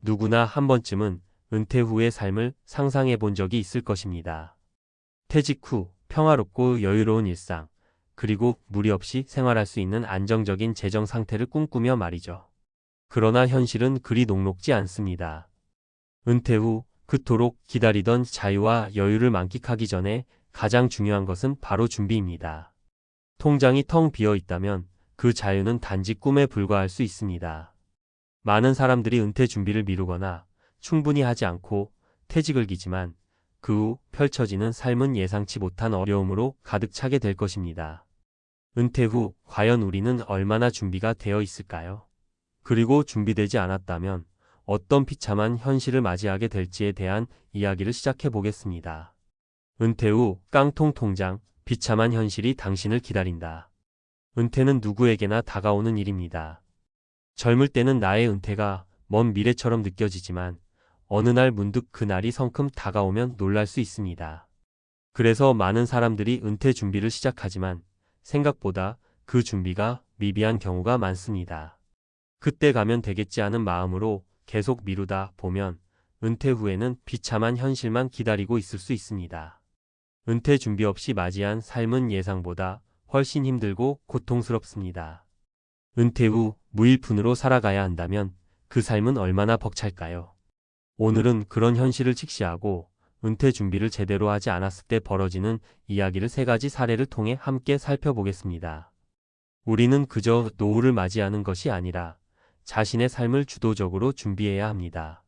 누구나 한 번쯤은 은퇴 후의 삶을 상상해 본 적이 있을 것입니다. 퇴직 후 평화롭고 여유로운 일상, 그리고 무리 없이 생활할 수 있는 안정적인 재정 상태를 꿈꾸며 말이죠. 그러나 현실은 그리 녹록지 않습니다. 은퇴 후 그토록 기다리던 자유와 여유를 만끽하기 전에 가장 중요한 것은 바로 준비입니다. 통장이 텅 비어 있다면 그 자유는 단지 꿈에 불과할 수 있습니다. 많은 사람들이 은퇴 준비를 미루거나 충분히 하지 않고 퇴직을 기지만 그 후 펼쳐지는 삶은 예상치 못한 어려움으로 가득 차게 될 것입니다. 은퇴 후 과연 우리는 얼마나 준비가 되어 있을까요? 그리고 준비되지 않았다면 어떤 비참한 현실을 맞이하게 될지에 대한 이야기를 시작해 보겠습니다. 은퇴 후 깡통 통장, 비참한 현실이 당신을 기다린다. 은퇴는 누구에게나 다가오는 일입니다. 젊을 때는 나의 은퇴가 먼 미래처럼 느껴지지만 어느 날 문득 그 날이 성큼 다가오면 놀랄 수 있습니다. 그래서 많은 사람들이 은퇴 준비를 시작하지만 생각보다 그 준비가 미비한 경우가 많습니다. 그때 가면 되겠지 하는 마음으로 계속 미루다 보면 은퇴 후에는 비참한 현실만 기다리고 있을 수 있습니다. 은퇴 준비 없이 맞이한 삶은 예상보다 훨씬 힘들고 고통스럽습니다. 은퇴 후 무일푼으로 살아가야 한다면 그 삶은 얼마나 벅찰까요? 오늘은 그런 현실을 직시하고 은퇴 준비를 제대로 하지 않았을 때 벌어지는 이야기를 3가지 사례를 통해 함께 살펴보겠습니다. 우리는 그저 노후를 맞이하는 것이 아니라 자신의 삶을 주도적으로 준비해야 합니다.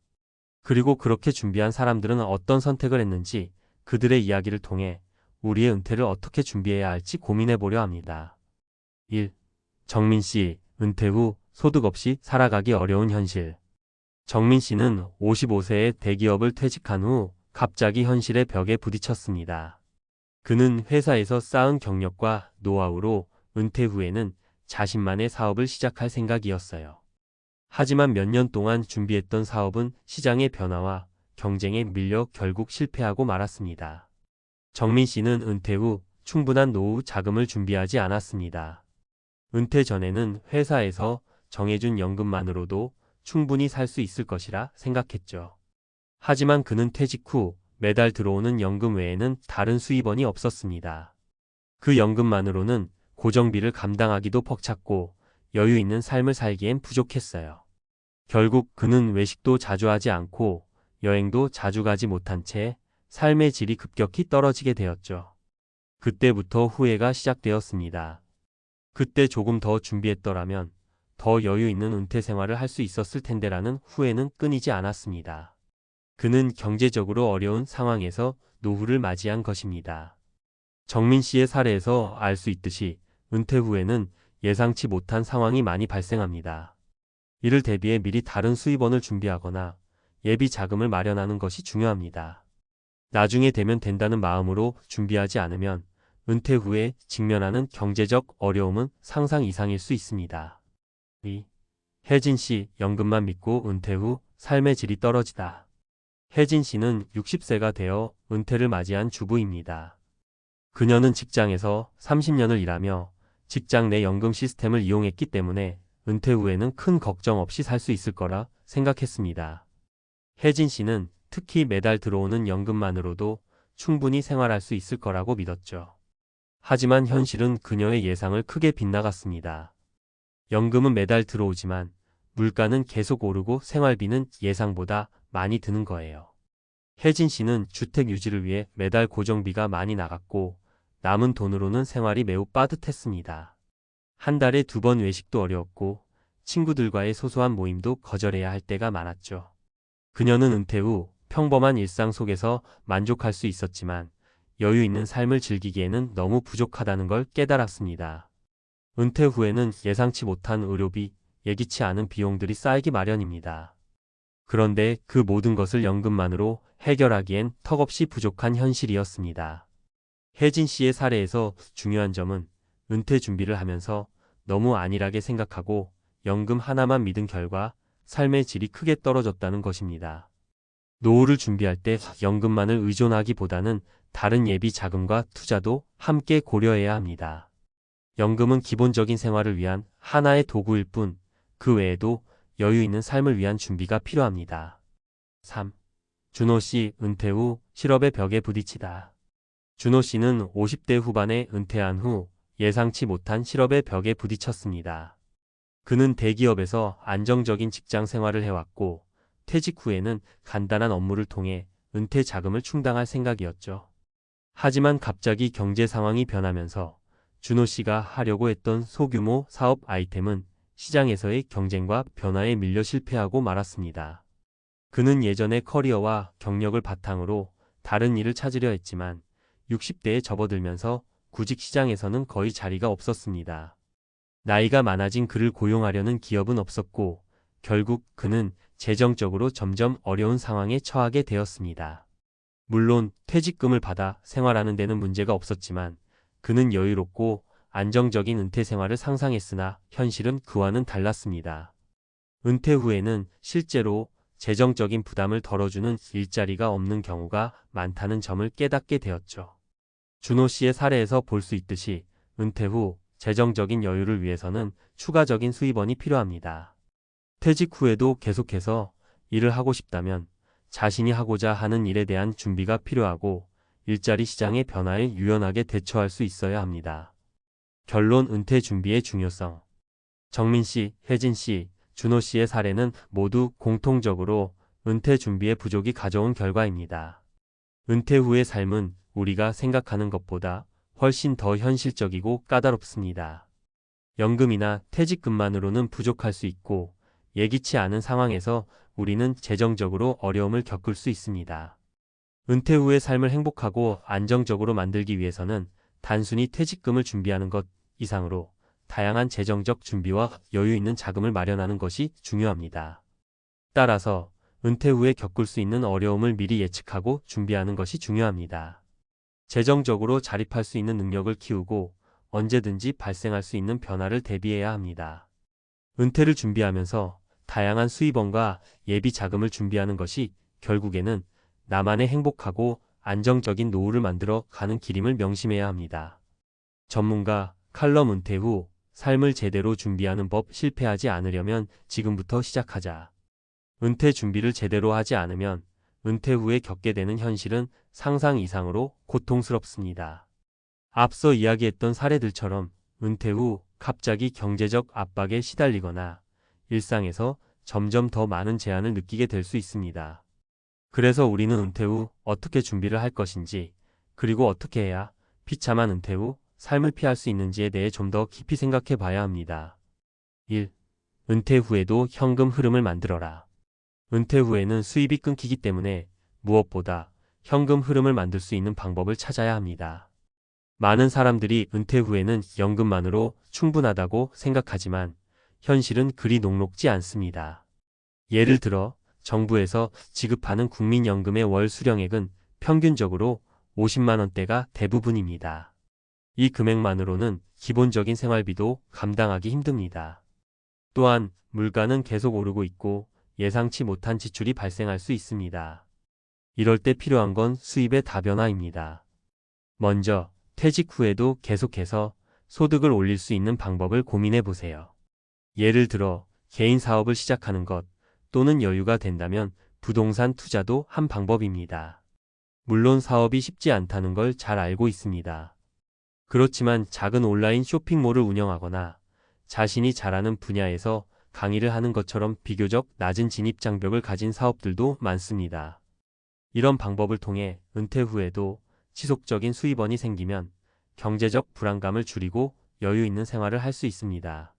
그리고 그렇게 준비한 사람들은 어떤 선택을 했는지 그들의 이야기를 통해 우리의 은퇴를 어떻게 준비해야 할지 고민해 보려 합니다. 1. 정민 씨, 은퇴 후 소득 없이 살아가기 어려운 현실. 정민 씨는 55세에 대기업을 퇴직한 후 갑자기 현실의 벽에 부딪혔습니다. 그는 회사에서 쌓은 경력과 노하우로 은퇴 후에는 자신만의 사업을 시작할 생각이었어요. 하지만 몇 년 동안 준비했던 사업은 시장의 변화와 경쟁에 밀려 결국 실패하고 말았습니다. 정민 씨는 은퇴 후 충분한 노후 자금을 준비하지 않았습니다. 은퇴 전에는 회사에서 정해준 연금만으로도 충분히 살 수 있을 것이라 생각했죠. 하지만 그는 퇴직 후 매달 들어오는 연금 외에는 다른 수입원이 없었습니다. 그 연금만으로는 고정비를 감당하기도 벅찼고 여유 있는 삶을 살기엔 부족했어요. 결국 그는 외식도 자주 하지 않고 여행도 자주 가지 못한 채 삶의 질이 급격히 떨어지게 되었죠. 그때부터 후회가 시작되었습니다. 그때 조금 더 준비했더라면 더 여유 있는 은퇴 생활을 할 수 있었을 텐데라는 후회는 끊이지 않았습니다. 그는 경제적으로 어려운 상황에서 노후를 맞이한 것입니다. 정민 씨의 사례에서 알 수 있듯이 은퇴 후에는 예상치 못한 상황이 많이 발생합니다. 이를 대비해 미리 다른 수입원을 준비하거나 예비 자금을 마련하는 것이 중요합니다. 나중에 되면 된다는 마음으로 준비하지 않으면 은퇴 후에 직면하는 경제적 어려움은 상상 이상일 수 있습니다. 2. 혜진 씨, 연금만 믿고 은퇴 후 삶의 질이 떨어지다. 혜진 씨는 60세가 되어 은퇴를 맞이한 주부입니다. 그녀는 직장에서 30년을 일하며 직장 내 연금 시스템을 이용했기 때문에 은퇴 후에는 큰 걱정 없이 살 수 있을 거라 생각했습니다. 혜진 씨는 특히 매달 들어오는 연금만으로도 충분히 생활할 수 있을 거라고 믿었죠. 하지만 현실은 그녀의 예상을 크게 빗나갔습니다. 연금은 매달 들어오지만 물가는 계속 오르고 생활비는 예상보다 많이 드는 거예요. 혜진 씨는 주택 유지를 위해 매달 고정비가 많이 나갔고 남은 돈으로는 생활이 매우 빠듯했습니다. 한 달에 2번 외식도 어려웠고 친구들과의 소소한 모임도 거절해야 할 때가 많았죠. 그녀는 은퇴 후 평범한 일상 속에서 만족할 수 있었지만 여유 있는 삶을 즐기기에는 너무 부족하다는 걸 깨달았습니다. 은퇴 후에는 예상치 못한 의료비, 예기치 않은 비용들이 쌓이기 마련입니다. 그런데 그 모든 것을 연금만으로 해결하기엔 턱없이 부족한 현실이었습니다. 혜진 씨의 사례에서 중요한 점은 은퇴 준비를 하면서 너무 안일하게 생각하고 연금 하나만 믿은 결과 삶의 질이 크게 떨어졌다는 것입니다. 노후를 준비할 때 연금만을 의존하기보다는 다른 예비 자금과 투자도 함께 고려해야 합니다. 연금은 기본적인 생활을 위한 하나의 도구일 뿐 그 외에도 여유 있는 삶을 위한 준비가 필요합니다. 3. 준호 씨 은퇴 후 실업의 벽에 부딪히다. 준호 씨는 50대 후반에 은퇴한 후 예상치 못한 실업의 벽에 부딪혔습니다. 그는 대기업에서 안정적인 직장 생활을 해왔고 퇴직 후에는 간단한 업무를 통해 은퇴 자금을 충당할 생각이었죠. 하지만 갑자기 경제 상황이 변하면서 준호 씨가 하려고 했던 소규모 사업 아이템은 시장에서의 경쟁과 변화에 밀려 실패하고 말았습니다. 그는 예전의 커리어와 경력을 바탕으로 다른 일을 찾으려 했지만 60대에 접어들면서 구직 시장에서는 거의 자리가 없었습니다. 나이가 많아진 그를 고용하려는 기업은 없었고 결국 그는 재정적으로 점점 어려운 상황에 처하게 되었습니다. 물론 퇴직금을 받아 생활하는 데는 문제가 없었지만 그는 여유롭고 안정적인 은퇴 생활을 상상했으나 현실은 그와는 달랐습니다. 은퇴 후에는 실제로 재정적인 부담을 덜어주는 일자리가 없는 경우가 많다는 점을 깨닫게 되었죠. 준호 씨의 사례에서 볼 수 있듯이 은퇴 후 재정적인 여유를 위해서는 추가적인 수입원이 필요합니다. 퇴직 후에도 계속해서 일을 하고 싶다면 자신이 하고자 하는 일에 대한 준비가 필요하고 일자리 시장의 변화에 유연하게 대처할 수 있어야 합니다. 결론 은퇴 준비의 중요성. 정민 씨, 혜진 씨, 준호 씨의 사례는 모두 공통적으로 은퇴 준비의 부족이 가져온 결과입니다. 은퇴 후의 삶은 우리가 생각하는 것보다 훨씬 더 현실적이고 까다롭습니다. 연금이나 퇴직금만으로는 부족할 수 있고 예기치 않은 상황에서 우리는 재정적으로 어려움을 겪을 수 있습니다. 은퇴 후의 삶을 행복하고 안정적으로 만들기 위해서는 단순히 퇴직금을 준비하는 것 이상으로 다양한 재정적 준비와 여유 있는 자금을 마련하는 것이 중요합니다. 따라서 은퇴 후에 겪을 수 있는 어려움을 미리 예측하고 준비하는 것이 중요합니다. 재정적으로 자립할 수 있는 능력을 키우고 언제든지 발생할 수 있는 변화를 대비해야 합니다. 은퇴를 준비하면서 다양한 수입원과 예비 자금을 준비하는 것이 결국에는 나만의 행복하고 안정적인 노후를 만들어 가는 길임을 명심해야 합니다. 전문가 칼럼 은퇴 후 삶을 제대로 준비하는 법 실패하지 않으려면 지금부터 시작하자. 은퇴 준비를 제대로 하지 않으면 은퇴 후에 겪게 되는 현실은 상상 이상으로 고통스럽습니다. 앞서 이야기했던 사례들처럼 은퇴 후 갑자기 경제적 압박에 시달리거나 일상에서 점점 더 많은 제한을 느끼게 될 수 있습니다. 그래서 우리는 은퇴 후 어떻게 준비를 할 것인지, 그리고 어떻게 해야 비참한 은퇴 후 삶을 피할 수 있는지에 대해 좀 더 깊이 생각해 봐야 합니다. 1. 은퇴 후에도 현금 흐름을 만들어라. 은퇴 후에는 수입이 끊기기 때문에 무엇보다 현금 흐름을 만들 수 있는 방법을 찾아야 합니다. 많은 사람들이 은퇴 후에는 연금만으로 충분하다고 생각하지만 현실은 그리 녹록지 않습니다. 예를 들어 정부에서 지급하는 국민연금의 월 수령액은 평균적으로 50만 원대가 대부분입니다. 이 금액만으로는 기본적인 생활비도 감당하기 힘듭니다. 또한 물가는 계속 오르고 있고 예상치 못한 지출이 발생할 수 있습니다. 이럴 때 필요한 건 수입의 다변화입니다. 먼저 퇴직 후에도 계속해서 소득을 올릴 수 있는 방법을 고민해 보세요. 예를 들어 개인 사업을 시작하는 것 또는 여유가 된다면 부동산 투자도 한 방법입니다. 물론 사업이 쉽지 않다는 걸 잘 알고 있습니다. 그렇지만 작은 온라인 쇼핑몰을 운영하거나 자신이 잘하는 분야에서 강의를 하는 것처럼 비교적 낮은 진입 장벽을 가진 사업들도 많습니다. 이런 방법을 통해 은퇴 후에도 지속적인 수입원이 생기면 경제적 불안감을 줄이고 여유 있는 생활을 할 수 있습니다.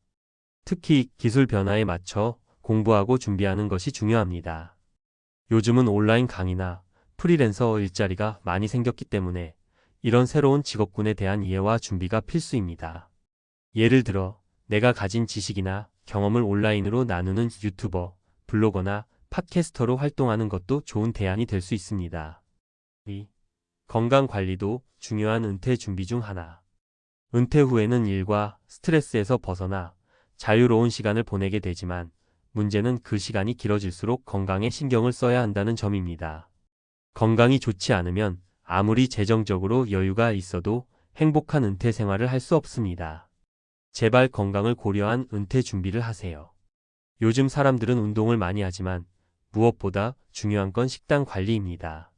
특히 기술 변화에 맞춰 공부하고 준비하는 것이 중요합니다. 요즘은 온라인 강의나 프리랜서 일자리가 많이 생겼기 때문에 이런 새로운 직업군에 대한 이해와 준비가 필수입니다. 예를 들어 내가 가진 지식이나 경험을 온라인으로 나누는 유튜버, 블로거나 팟캐스터로 활동하는 것도 좋은 대안이 될 수 있습니다. 2. 건강관리도 중요한 은퇴 준비 중 하나. 은퇴 후에는 일과 스트레스에서 벗어나 자유로운 시간을 보내게 되지만 문제는 그 시간이 길어질수록 건강에 신경을 써야 한다는 점입니다. 건강이 좋지 않으면 아무리 재정적으로 여유가 있어도 행복한 은퇴 생활을 할 수 없습니다. 제발 건강을 고려한 은퇴 준비를 하세요. 요즘 사람들은 운동을 많이 하지만 무엇보다 중요한 건 식단 관리입니다.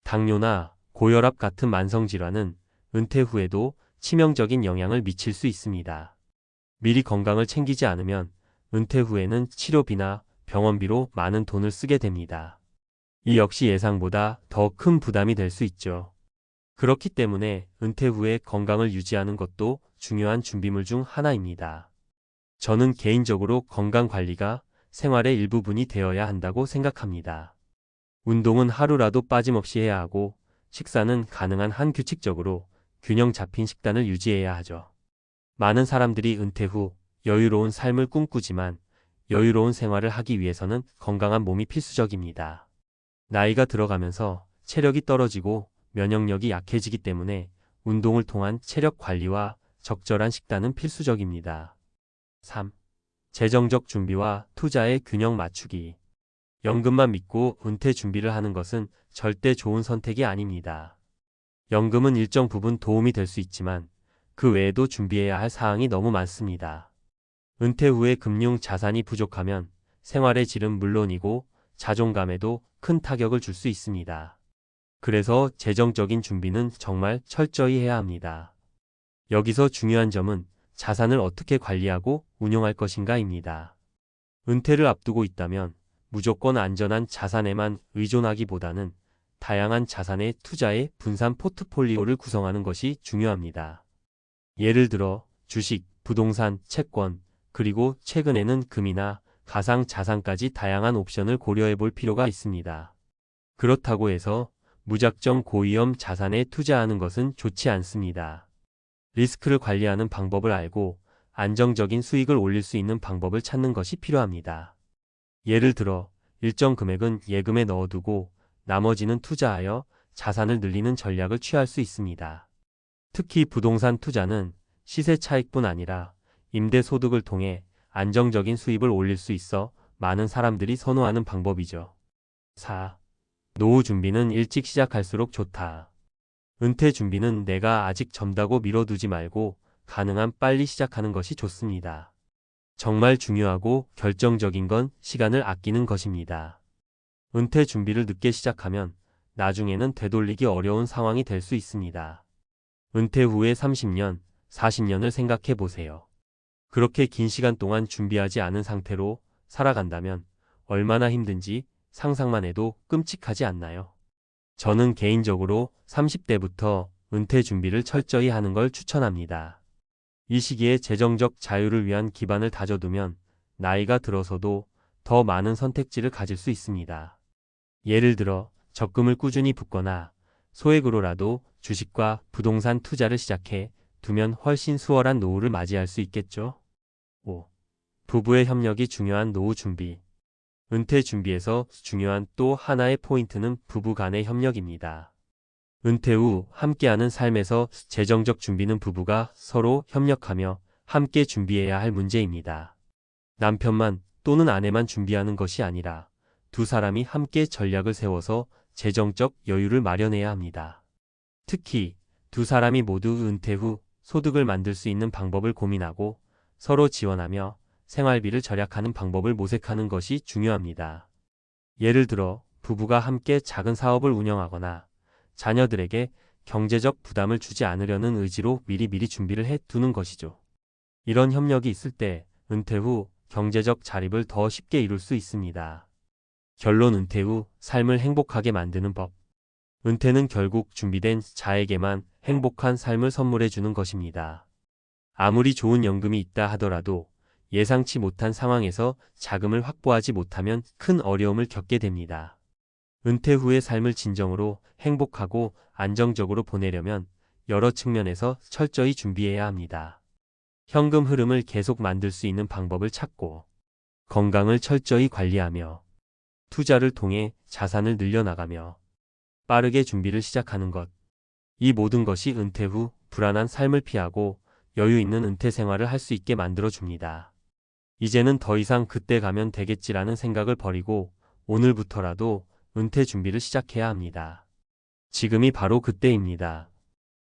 당뇨나 고혈압 같은 만성질환은 은퇴 후에도 치명적인 영향을 미칠 수 있습니다. 미리 건강을 챙기지 않으면 은퇴 후에는 치료비나 병원비로 많은 돈을 쓰게 됩니다. 이 역시 예상보다 더 큰 부담이 될 수 있죠. 그렇기 때문에 은퇴 후에 건강을 유지하는 것도 중요한 준비물 중 하나입니다. 저는 개인적으로 건강 관리가 생활의 일부분이 되어야 한다고 생각합니다. 운동은 하루라도 빠짐없이 해야 하고 식사는 가능한 한 규칙적으로 균형 잡힌 식단을 유지해야 하죠. 많은 사람들이 은퇴 후 여유로운 삶을 꿈꾸지만 여유로운 생활을 하기 위해서는 건강한 몸이 필수적입니다. 나이가 들어가면서 체력이 떨어지고 면역력이 약해지기 때문에 운동을 통한 체력 관리와 적절한 식단은 필수적입니다. 3. 재정적 준비와 투자의 균형 맞추기. 연금만 믿고 은퇴 준비를 하는 것은 절대 좋은 선택이 아닙니다. 연금은 일정 부분 도움이 될 수 있지만 그 외에도 준비해야 할 사항이 너무 많습니다. 은퇴 후에 금융 자산이 부족하면 생활의 질은 물론이고 자존감에도 큰 타격을 줄 수 있습니다. 그래서 재정적인 준비는 정말 철저히 해야 합니다. 여기서 중요한 점은 자산을 어떻게 관리하고 운용할 것인가입니다. 은퇴를 앞두고 있다면 무조건 안전한 자산에만 의존하기보다는 다양한 자산의 투자에 분산 포트폴리오를 구성하는 것이 중요합니다. 예를 들어 주식, 부동산, 채권, 그리고 최근에는 금이나 가상자산까지 다양한 옵션을 고려해 볼 필요가 있습니다. 그렇다고 해서 무작정 고위험 자산에 투자하는 것은 좋지 않습니다. 리스크를 관리하는 방법을 알고 안정적인 수익을 올릴 수 있는 방법을 찾는 것이 필요합니다. 예를 들어 일정 금액은 예금에 넣어두고 나머지는 투자하여 자산을 늘리는 전략을 취할 수 있습니다. 특히 부동산 투자는 시세 차익뿐 아니라 임대 소득을 통해 안정적인 수입을 올릴 수 있어 많은 사람들이 선호하는 방법이죠. 4. 노후 준비는 일찍 시작할수록 좋다. 은퇴 준비는 내가 아직 젊다고 미뤄두지 말고 가능한 빨리 시작하는 것이 좋습니다. 정말 중요하고 결정적인 건 시간을 아끼는 것입니다. 은퇴 준비를 늦게 시작하면 나중에는 되돌리기 어려운 상황이 될 수 있습니다. 은퇴 후에 30년, 40년을 생각해 보세요. 그렇게 긴 시간 동안 준비하지 않은 상태로 살아간다면 얼마나 힘든지 상상만 해도 끔찍하지 않나요? 저는 개인적으로 30대부터 은퇴 준비를 철저히 하는 걸 추천합니다. 이 시기에 재정적 자유를 위한 기반을 다져두면 나이가 들어서도 더 많은 선택지를 가질 수 있습니다. 예를 들어 적금을 꾸준히 붓거나 소액으로라도 주식과 부동산 투자를 시작해 두면 훨씬 수월한 노후를 맞이할 수 있겠죠. 5. 부부의 협력이 중요한 노후 준비. 은퇴 준비에서 중요한 또 하나의 포인트는 부부 간의 협력입니다. 은퇴 후 함께하는 삶에서 재정적 준비는 부부가 서로 협력하며 함께 준비해야 할 문제입니다. 남편만 또는 아내만 준비하는 것이 아니라 두 사람이 함께 전략을 세워서 재정적 여유를 마련해야 합니다. 특히 두 사람이 모두 은퇴 후 소득을 만들 수 있는 방법을 고민하고 서로 지원하며 생활비를 절약하는 방법을 모색하는 것이 중요합니다. 예를 들어 부부가 함께 작은 사업을 운영하거나 자녀들에게 경제적 부담을 주지 않으려는 의지로 미리 준비를 해 두는 것이죠. 이런 협력이 있을 때 은퇴 후 경제적 자립을 더 쉽게 이룰 수 있습니다. 결론 은퇴 후 삶을 행복하게 만드는 법. 은퇴는 결국 준비된 자에게만 행복한 삶을 선물해 주는 것입니다. 아무리 좋은 연금이 있다 하더라도 예상치 못한 상황에서 자금을 확보하지 못하면 큰 어려움을 겪게 됩니다. 은퇴 후의 삶을 진정으로 행복하고 안정적으로 보내려면 여러 측면에서 철저히 준비해야 합니다. 현금 흐름을 계속 만들 수 있는 방법을 찾고 건강을 철저히 관리하며 투자를 통해 자산을 늘려나가며 빠르게 준비를 시작하는 것. 이 모든 것이 은퇴 후 불안한 삶을 피하고 여유 있는 은퇴 생활을 할 수 있게 만들어줍니다. 이제는 더 이상 그때 가면 되겠지라는 생각을 버리고 오늘부터라도 은퇴 준비를 시작해야 합니다. 지금이 바로 그때입니다.